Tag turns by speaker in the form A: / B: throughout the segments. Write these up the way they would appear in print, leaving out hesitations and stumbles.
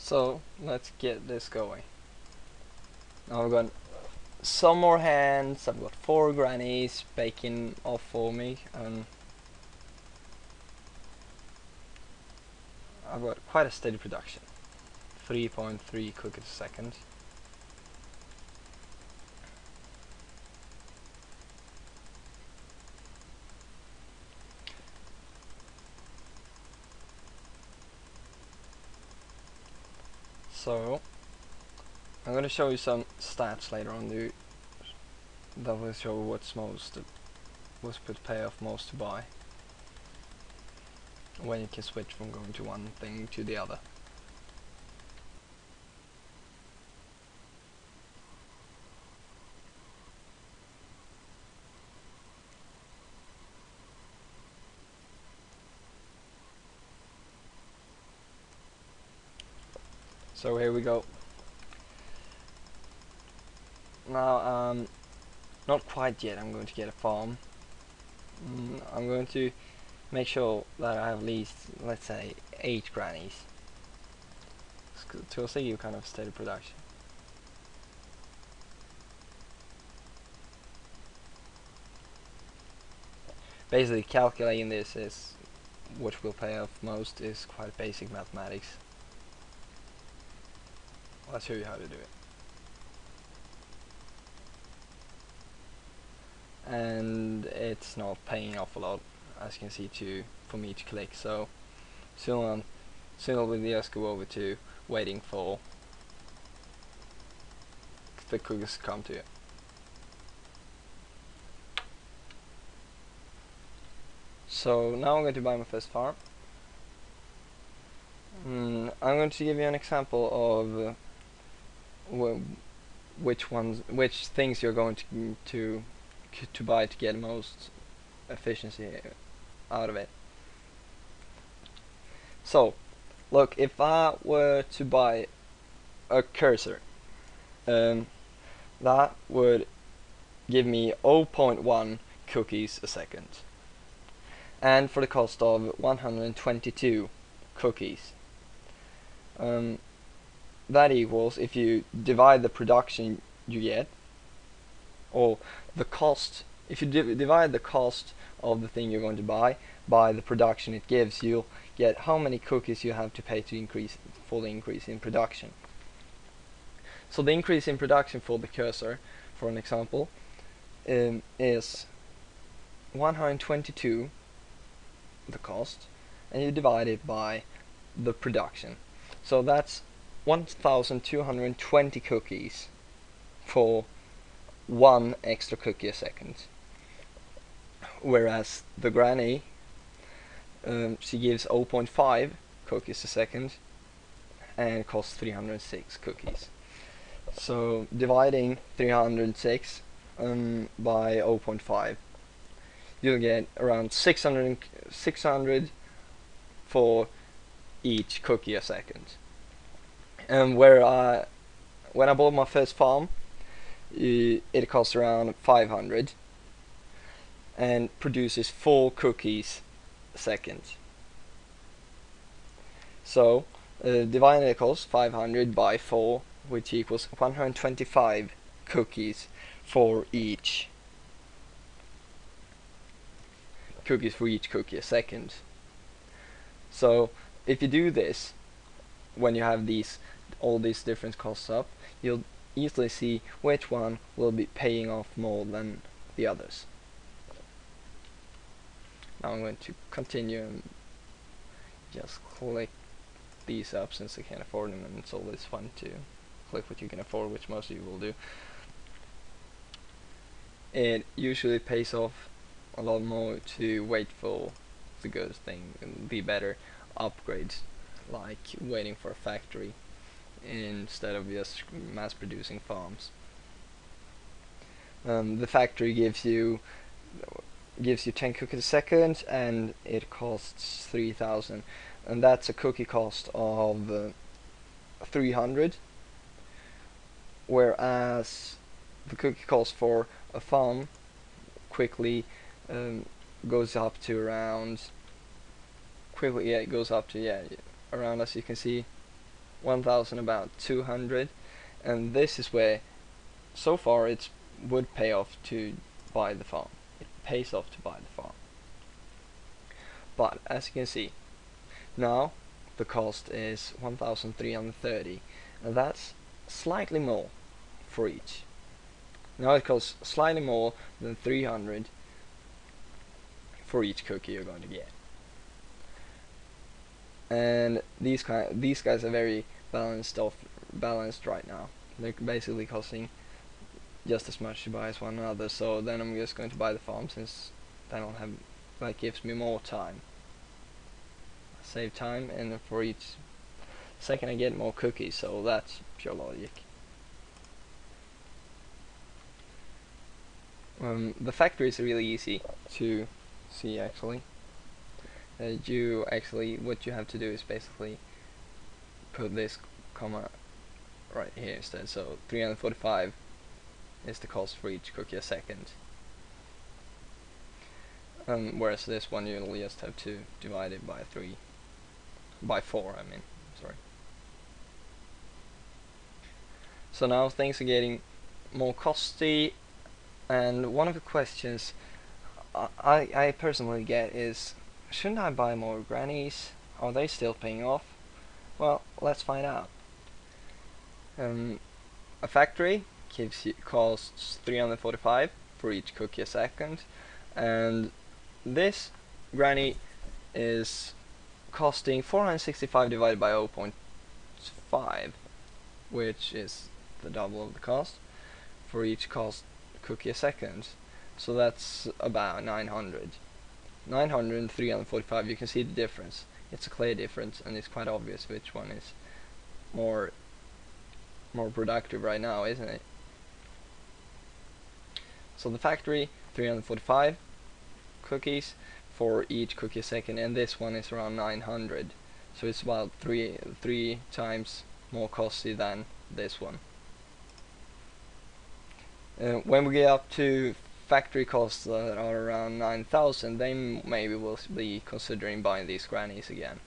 A: So let's get this going. Now I've got some more hands. I've got 4 grannies baking off for me, and I've got quite a steady production. 3.3 cookies a second. So I'm going to show you some stats later on that will show what's would pay off most to buy when you can switch from going to one thing to the other. So here we go. Now not quite yet, I'm going to get a farm. I'm going to make sure that I have at least, let's say, 8 grannies to also give kind of steady production. Basically calculating this is what will pay off most is quite basic mathematics. I'll show you how to do it. And it's not paying off a lot, as you can see, for me to click. So soon we'll just go over to waiting for the cookies to come to you. So now I'm going to buy my first farm. I'm going to give you an example of which things you're going to buy to get most efficiency out of it. So look, if I were to buy a cursor, that would give me 0.1 cookies a second, and for the cost of 122 cookies. That equals, if you divide the production you get, or the cost, if you divide the cost of the thing you're going to buy by the production it gives, you'll get how many cookies you have to pay to for the increase in production. So the increase in production for the cursor, for an example, is 122, the cost, and you divide it by the production. So that's 1220 cookies for 1 extra cookie a second. Whereas the granny, she gives 0.5 cookies a second and costs 306 cookies. So dividing 306 by 0.5, you'll get around 600 for each cookie a second. And when I bought my first farm, it cost around 500 and produces 4 cookies a second. So dividing the cost 500 by 4, which equals 125 cookies for each cookie a second. So if you do this, when you have all these different costs up, you'll easily see which one will be paying off more than the others. Now I'm going to continue and just click these up, since I can't afford them, and it's always fun to click what you can afford, which most of you will do. It usually pays off a lot more to wait for the good thing and the better upgrades, like waiting for a factory instead of just mass producing farms. The factory gives you 10 cookies a second, and it costs 3,000, and that's a cookie cost of 300, whereas the cookie cost for a farm quickly goes up to around, around, as you can see, 1000 about 200, and this is where so far it would pay off to buy the farm. It pays off to buy the farm. But as you can see, now the cost is 1330, and that's slightly more for each. Now it costs slightly more than 300 for each cookie you're going to get. And these guys are very balanced right now. They're basically costing just as much to buy as one another, so then I'm just going to buy the farm, since that gives me more time. Save time, and for each second I get more cookies, so that's pure logic. The factory is really easy to see actually. What you have to do is basically put this comma right here instead, so 345 is the cost for each cookie a second. Whereas this one you'll just have to divide it by 4, I mean, sorry. So now things are getting more costly, and one of the questions I personally get is, shouldn't I buy more grannies? Are they still paying off? Well, let's find out. A factory costs 345 for each cookie a second, and this granny is costing 465 divided by 0.5, which is the double of the cost for each cookie a second. So that's about 900 and 345. You can see the difference. It's a clear difference, and it's quite obvious which one is more productive right now, isn't it? So the factory, 345 cookies for each cookie a second, and this one is around 900. So it's about three times more costly than this one. When we get up to factory costs that are around 9,000, then maybe we'll be considering buying these grannies again.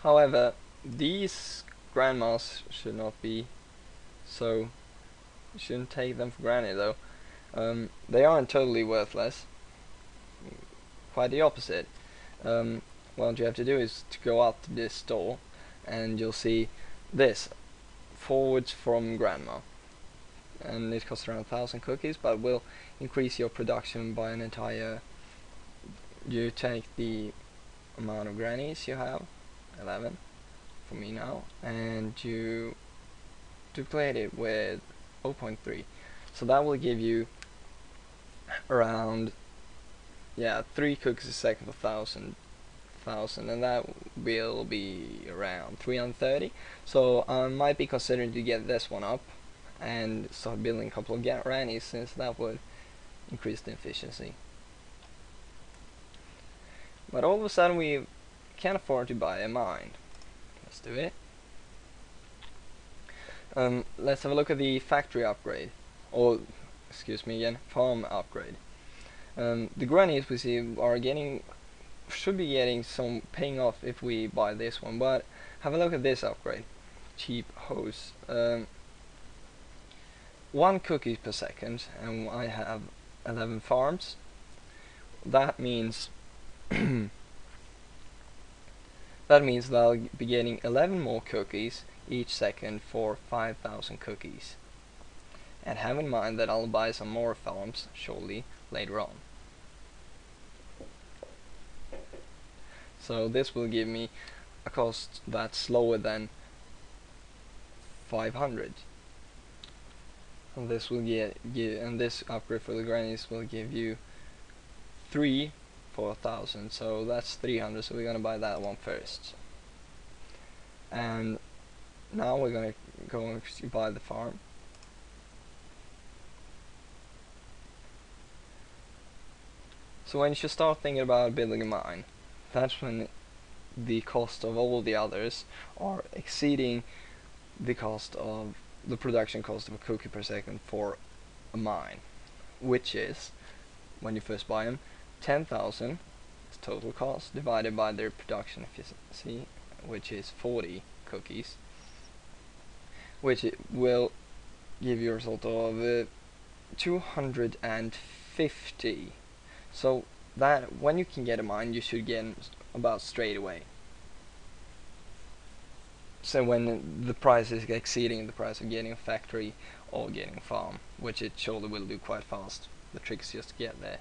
A: However, these grandmas should not be so. You shouldn't take them for granted though. They aren't totally worthless. Quite the opposite. What you have to do is to go out to this store, and you'll see this forwards from grandma, and it costs around 1,000 cookies, but will increase your production by an entire. You take the amount of grannies you have, 11 for me now, and you duplicate it with 0.3, so that will give you around 3 cookies a second for 1,000, and that will be around 330. So I might be considering to get this one up and start building a couple of grannies, since that would increase the efficiency. But all of a sudden we can't afford to buy a mine. Let's do it. Let's have a look at the factory upgrade, or excuse me again, farm upgrade. The grannies we see should be getting some paying off if we buy this one, but have a look at this upgrade. Cheap hose. 1 cookie per second, and I have 11 farms. That means that I'll be getting 11 more cookies each second for 5,000 cookies. And have in mind that I'll buy some more farms shortly later on. So this will give me a cost that's lower than 500. And this will and this upgrade for the grannies will give you 3 for 1,000, so that's 300. So we're gonna buy that one first. And now we're gonna go to buy the farm. So when you start thinking about building a mine, that's when the cost of all the others are exceeding the cost of the production cost of a cookie per second for a mine, which is, when you first buy them, 10,000 is total cost divided by their production efficiency, which is 40 cookies, which it will give you a result of 250. So that when you can get a mine, you should get about straight away. So when the price is exceeding the price of getting a factory or getting a farm, which it surely will do quite fast. The trick is just to get there.